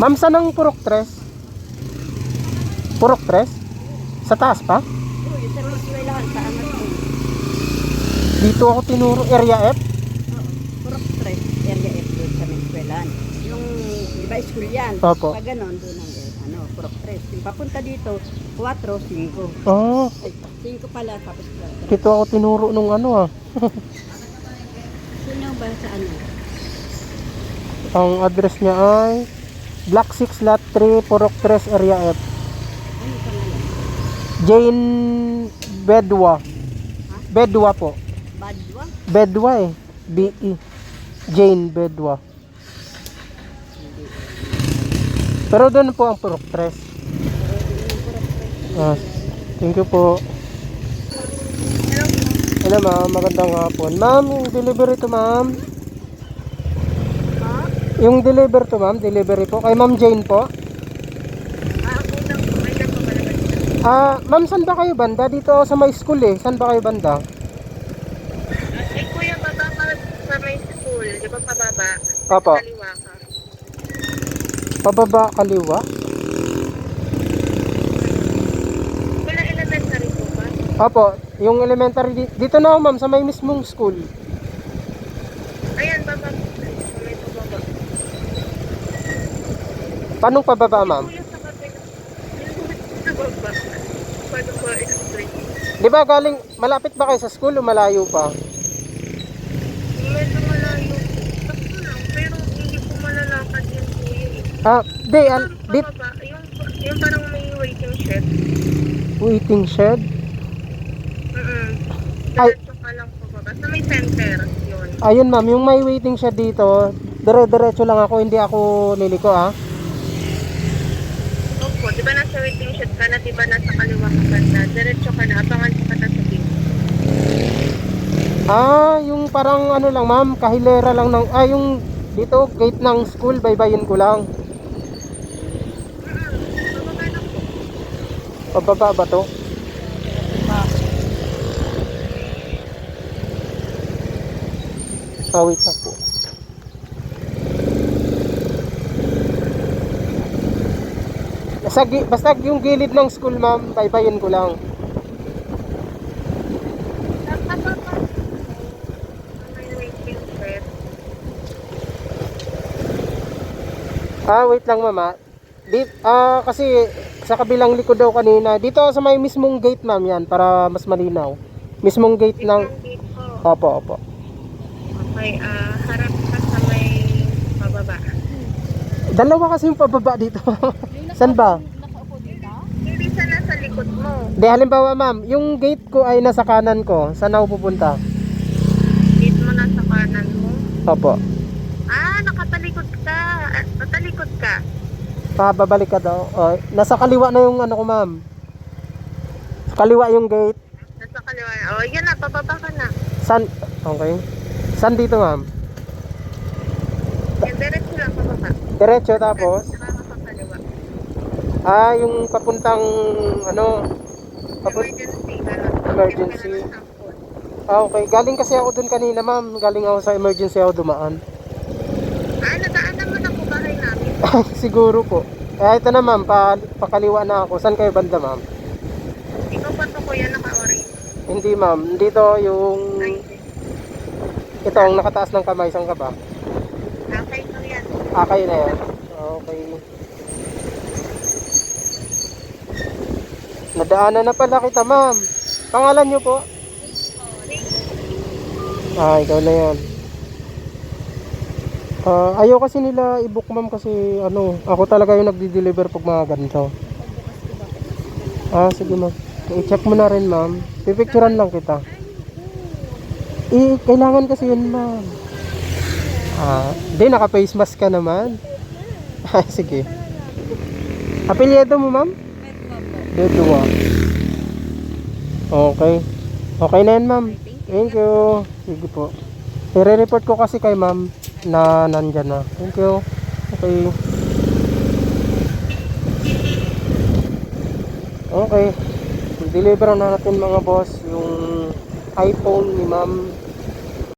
Ma'am, saan ang Purok 3? Purok 3? Sa taas pa? Oo, sa may eskwelahan, sa angat mo. Dito ako tinuro, area F. Oo, Purok 3, area F doon sa may eskwelahan. Yung, di ba, school yan? Opo. Pag ganon, doon ang, Purok 3. Yung papunta dito, 4, 5. Oh, Ay, 5 pala, tapos 4. dito ako tinuro nung ano ah. Sino ba sa ano? Ang address niya ay Block 6 Lot 3, Purok 3, area F. Ano ka ngayon? Jane Bedwa. Bedwa po. Badwa? Bedwa eh. B-E. Jane Bedwa. Pero doon po ang Purok 3. Ah, thank you po. Hello ma'am, magandang hapon. Ma'am, yung delivery to ma'am. Ha? Yung deliver to ma'am, delivery po. Kay Ma'am Jane po. Ako lang, may lang pamalabas na. Ma'am, saan ba kayo banda? Dito ako sa my school eh. Saan ba kayo banda? Eh, kuya, baba ka sa may school. Di ba pababa? Opo. Kaliwa ka. Pababa kaliwa? Wala elementary po ba? Opo, yung elementary dito na ako ma'am, sa may mismong school. Ayan, baba po. Sa may pababa. Paano pababa ma'am? Kuya, sa kabila. Sa baba. Paano ko explain? Di ba galing, malapit ba kayo sa school o malayo pa? Medyo malayo. Sakto lang, pero hindi ko malalakad yun kuya eh. Di, Pababa, yung parang may waiting shed. waiting shed? Ay. Diretso ka lang pababa. Sa may center, yun. Ayun ma'am, yung may waiting shed dito, dire-diretso lang ako, hindi ako liliko ah. Opo, di ba nasa waiting shed ka na, di ba nasa kaliwa ka banda? Diretso ka na, abangan ko ka na sa gate. Yung parang ano lang ma'am, kahilera lang ng, yung dito, gate ng school, baybayin ko lang. Pababa na po. Pababa ba to? Wait lang po. Basta yung gilid ng school ma'am, baybayin ko lang. Pababa. May waiting shed. Wait lang mama. Kasi sa kabilang likod daw kanina. Dito sa may mismong gate ma'am yan para mas malinaw. Mismong gate ng... Yung gate po. Opo. Okay, harap ka sa may pababa. Dalawa kasi yung pababa dito. Saan ba? Hindi sa nasa likod mo. Di halimbawa ma'am, yung gate ko ay nasa kanan ko. Saan ako pupunta? Gate mo nasa kanan mo. Opo. Nakatalikod ka. Natalikod ka. Babalik ka daw. Nasa kaliwa na yung ano ko ma'am. Sa kaliwa yung gate. Nasa kaliwa. Yan na, pababa ka na. Saan? Okay. Saan dito ma'am? Yan, diretso lang pababa. Diretso tapos? Nakakapaliwa. Yung papuntang ano? Emergency. Ganun. Emergency. Yan ka na ng sampol. Okay. Galing kasi ako dun kanina ma'am. Galing ako sa emergency ako dumaan. Nadaanan mo na po bahay namin. Siguro po. Ito na ma'am. Pakaliwa na ako. Saan kayo banda ma'am? Ikaw pa to kuya, naka-orange. Hindi ma'am. Dito yung... Ay, Ito ang nakataas ng kamay. Saan ka ba? okay ko yan. Kayo na yan. Okay. Nadaanan na pala kita ma'am. Pangalan nyo po? Ikaw na yan. Ayaw kasi nila i-book ma'am kasi ako talaga yung nagdi-deliver pag mga ganito. Sige ma'am. I-check mo na rin ma'am. Pipicturean lang kita. Kailangan kasi yun ma'am. Di naka-face mask ka naman. Sige. Apelyido mo ma'am? Bedwa. Okay. Okay na yan ma'am. Thank you. Sige po. I-report ko kasi kay ma'am na nandyan na. Thank you. Okay. Okay. Deliver na natin mga boss yung iPhone ni ma'am.